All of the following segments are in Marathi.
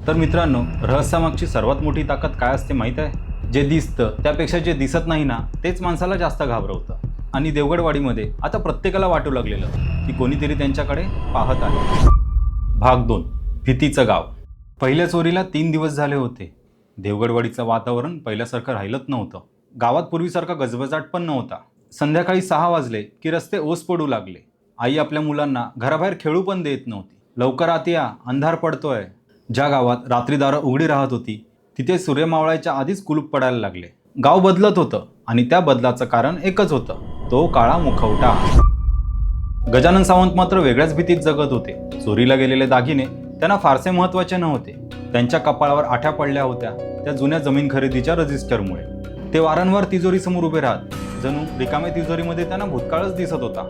तर मित्रांनो, रहस्यामागची सर्वात मोठी ताकद काय असते माहीत आहे? जे दिसतं त्यापेक्षा जे दिसत नाही ना, तेच माणसाला जास्त घाबरवतं. आणि देवगडवाडीमध्ये आता प्रत्येकाला वाटू लागलेलं की कोणीतरी त्यांच्याकडे पाहत आहे. भाग 2. भीतीचं गाव. पहिल्या चोरीला 3 दिवस झाले होते. देवगडवाडीचं वातावरण पहिल्यासारखं राहिलंच नव्हतं. गावात पूर्वीसारखा गजबजाट पण नव्हता. संध्याकाळी 6 वाजले की रस्ते ओस पडू लागले. आई आपल्या मुलांना घराबाहेर खेळू पण देत नव्हती. लवकर आत या, अंधार पडतोय. ज्या गावात रात्री दारं उघडी राहत होती तिथे सूर्य मावळायच्या आधीच कुलूप पडायला लागले. गाव बदलत होतं आणि त्या बदलाचं कारण एकच होतं, तो काळा मुखवटा. गजानन सावंत मात्र वेगळ्याच भीतीत जगत होते. चोरीला गेलेले दागिने त्यांना फारसे महत्त्वाचे नव्हते. त्यांच्या कपाळावर आठ्या पडल्या होत्या त्या जुन्या जमीन खरेदीच्या रजिस्टरमुळे. ते वारंवार तिजोरीसमोर उभे राहत, जणू रिकाम्या तिजोरीमध्ये त्यांना भूतकाळच दिसत होता.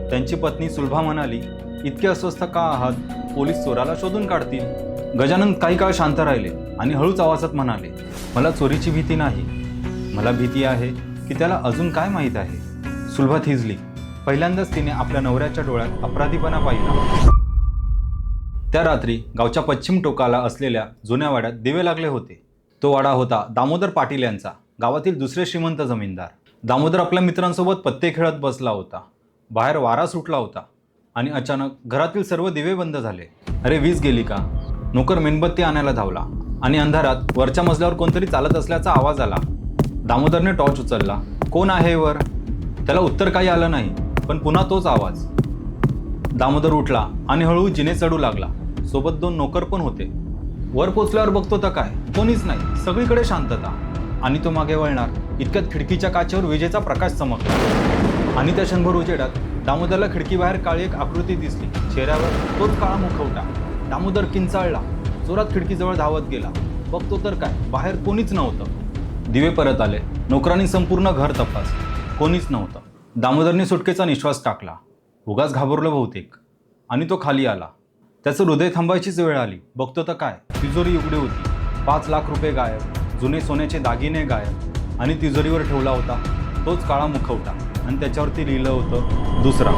त्यांची पत्नी सुलभा म्हणाली, इतके अस्वस्थ का आहात? पोलीस चोराला शोधून काढतील. गजानन काही काळ शांत राहिले आणि हळूच आवाजात म्हणाले, मला चोरीची भीती नाही, मला भीती आहे की त्याला अजून काय माहीत आहे. सुलभा थिजली. पहिल्यांदाच तिने आपल्या नवऱ्याच्या डोळ्यात अपराधीपणा पाहिला. त्या रात्री गावच्या पश्चिम टोकाला असलेल्या जुन्या वाड्यात दिवे लागले होते. तो वाडा होता दामोदर पाटील यांचा, गावातील दुसरे श्रीमंत जमीनदार. दामोदर आपल्या मित्रांसोबत पत्ते खेळत बसला होता. बाहेर वारा सुटला होता आणि अचानक घरातील सर्व दिवे बंद झाले. अरे, वीज गेली का? नोकर मेणबत्ती आणायला धावला आणि अंधारात वरच्या मजल्यावर कोणतरी चालत असल्याचा आवाज आला. दामोदरने टॉर्च उचलला. कोण आहे वर? त्याला उत्तर काही आलं नाही, पण पुन्हा तोच आवाज. दामोदर उठला आणि हळूहळू जिने चढू लागला. सोबत 2 नोकर पण होते. वर पोचल्यावर बघतो तर काय, कोणीच नाही. सगळीकडे शांतता. आणि तो मागे वळणार इतक्यात खिडकीच्या काचेवर विजेचा प्रकाश चमकला आणि त्या क्षणभर उजेडात दामोदरला खिडकीबाहेर काळी एक आकृती दिसली. चेहऱ्यावर तोच काळा मुखवटा. दामोदर किंचाळला, जोरात खिडकीजवळ धावत गेला. बघतो तर काय, बाहेर कोणीच नव्हतं. दिवे परत आले. नोकरांनी संपूर्ण घर तपासले, कोणीच नव्हतं. दामोदरने सुटकेचा निश्वास टाकला. उगाच घाबरलो बहुतेक. आणि तो खाली आला. त्याचं हृदय थांबायचीच वेळ आली. बघतो तर काय, तिजोरी उघडी होती. 5 लाख रुपये गायब, जुने सोन्याचे दागिने गायब आणि तिजोरीवर ठेवला होता तोच काळा मुखवटा आणि त्याच्यावरती लिहिलं होतं दुसरा.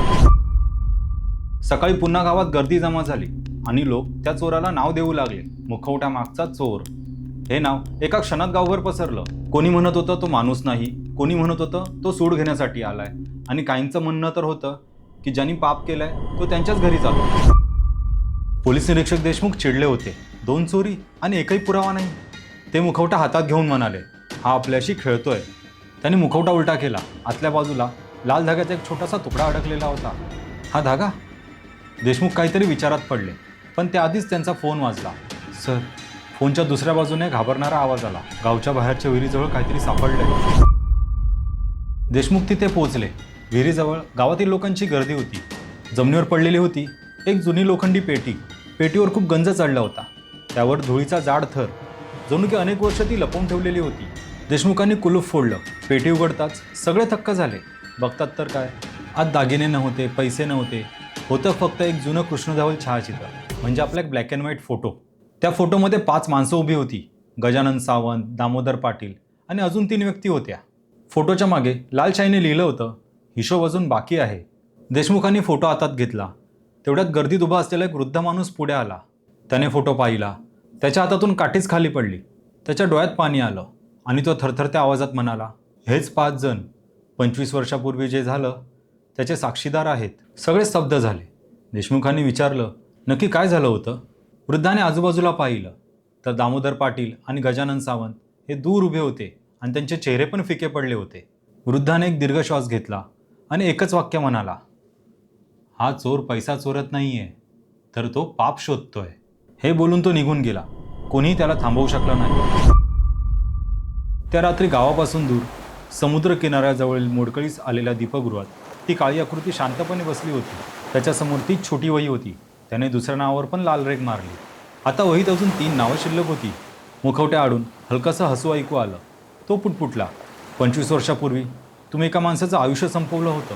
सकाळी पुन्हा गावात गर्दी जमा झाली आणि लोक त्या चोराला नाव देऊ लागले, मुखवटा मागचा चोर. हे नाव एका क्षणात गावभर पसरलं. कोणी म्हणत होतं तो माणूस नाही, कोणी म्हणत होतं तो सूड घेण्यासाठी आलाय आणि काहींचं म्हणणं तर होतं की ज्यांनी पाप केलंय तो त्यांच्याच घरी जातो. पोलीस निरीक्षक देशमुख चिडले होते. 2 चोरी आणि एकही पुरावा नाही. ते मुखवटा हातात घेऊन म्हणाले, हा आपल्याशी खेळतोय. त्याने मुखवटा उलटा केला. आतल्या बाजूला लाल धाग्याचा एक छोटासा तुकडा अडकलेला होता. हा धागा? देशमुख काहीतरी विचारात पडले, पण त्याआधीच त्यांचा फोन वाजला. सर, फोनच्या दुसऱ्या बाजूने घाबरणारा आवाज आला. गावच्या बाहेरच्या विहिरीजवळ काहीतरी सापडलंय. देशमुख तिथे पोहोचले. विहिरीजवळ गावातील लोकांची गर्दी होती. जमिनीवर पडलेली होती एक जुनी लोखंडी पेटी. पेटीवर खूप गंज चढला होता. त्यावर धुळीचा जाड थर, जणू की अनेक वर्ष ती लपवून ठेवलेली होती. देशमुखांनी कुलूप फोडलं. पेटी उघडताच सगळे थक्क झाले. बघतात तर काय, आत दागिने नव्हते, पैसे नव्हते. होतं फक्त एक जुनं कृष्णधवल छायाचित्र, म्हणजे आपला एक ब्लॅक अँड व्हाईट फोटो. त्या फोटोमध्ये 5 माणसं उभी होती. गजानन सावंत, दामोदर पाटील आणि अजून 3 व्यक्ती होत्या. फोटोच्या मागे लाल शाईने लिहिलं होतं, हिशोब अजून बाकी आहे. देशमुखांनी फोटो हातात घेतला. तेवढ्यात गर्दीत उभा असलेला एक वृद्ध माणूस पुढे आला. त्याने फोटो पाहिला. त्याच्या हातातून काठीच खाली पडली. त्याच्या डोळ्यात पाणी आलं आणि तो थरथरत्या आवाजात म्हणाला, हेच 5 जण 25 वर्षापूर्वी जे झालं त्याचे साक्षीदार आहेत. सगळे स्तब्ध झाले. देशमुखांनी विचारलं, नक्की काय झालं होतं? वृद्धाने आजूबाजूला पाहिलं तर दामोदर पाटील आणि गजानन सावंत हे दूर उभे होते आणि त्यांचे चेहरे पण फिके पडले होते. वृद्धाने एक दीर्घ श्वास घेतला आणि एकच वाक्य म्हणाला, हा चोर पैसा चोरत नाहीये, तर तो पाप शोधतोय. हे बोलून तो निघून गेला. कोणीही त्याला थांबवू शकलं नाही. त्या रात्री गावापासून दूर समुद्र किनाऱ्याजवळील मोडकळीस आलेल्या दीपगृहात ती काळी आकृती शांतपणे बसली होती. त्याच्यासमोर ती छोटी वही होती. त्याने दुसऱ्या नावावर पण लाल रेघ मारली. आता वहीत अजून 3 नावं शिल्लक होती. मुखवट्या आडून हलकासं हसू ऐकू आलं. तो पुटपुटला, 25 वर्षापूर्वी तुम्ही एका माणसाचं आयुष्य संपवलं होतं.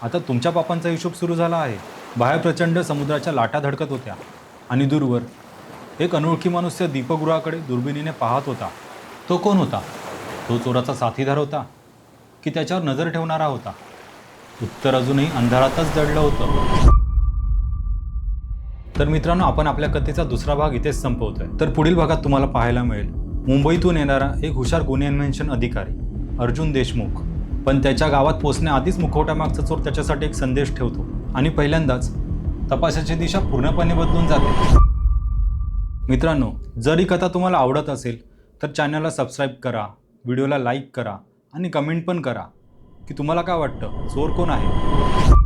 आता तुमच्या पापांचा हिशोब सुरू झाला आहे. बाहेर प्रचंड समुद्राच्या लाटा धडकत होत्या आणि दूरवर एक अनोळखी माणूस त्या दीपगृहाकडे दुर्बिणीने पाहत होता. तो कोण होता? तो चोराचा साथीदार होता की त्याच्यावर नजर ठेवणारा होता? उत्तर अजूनही अंधारातच दडलं होतं. तर मित्रांनो, आपण आपल्या कथेचा दुसरा भाग इथेच संपवतोय. तर पुढील भागात तुम्हाला पाहायला मिळेल मुंबईतून येणारा एक हुशार गुन्हे अन्वेषण अधिकारी अर्जुन देशमुख, पण त्याच्या गावात पोहोचण्याआधीच मुखवट्यामागचा चोर त्याच्यासाठी एक संदेश ठेवतो आणि पहिल्यांदाच तपासाची दिशा पूर्णपणे बदलून जाते. मित्रांनो, जर ही कथा तुम्हाला आवडत असेल तर चॅनलला सबस्क्राईब करा, व्हिडिओला लाईक करा आणि कमेंट पण करा की तुम्हाला काय वाटतं, चोर कोण आहे.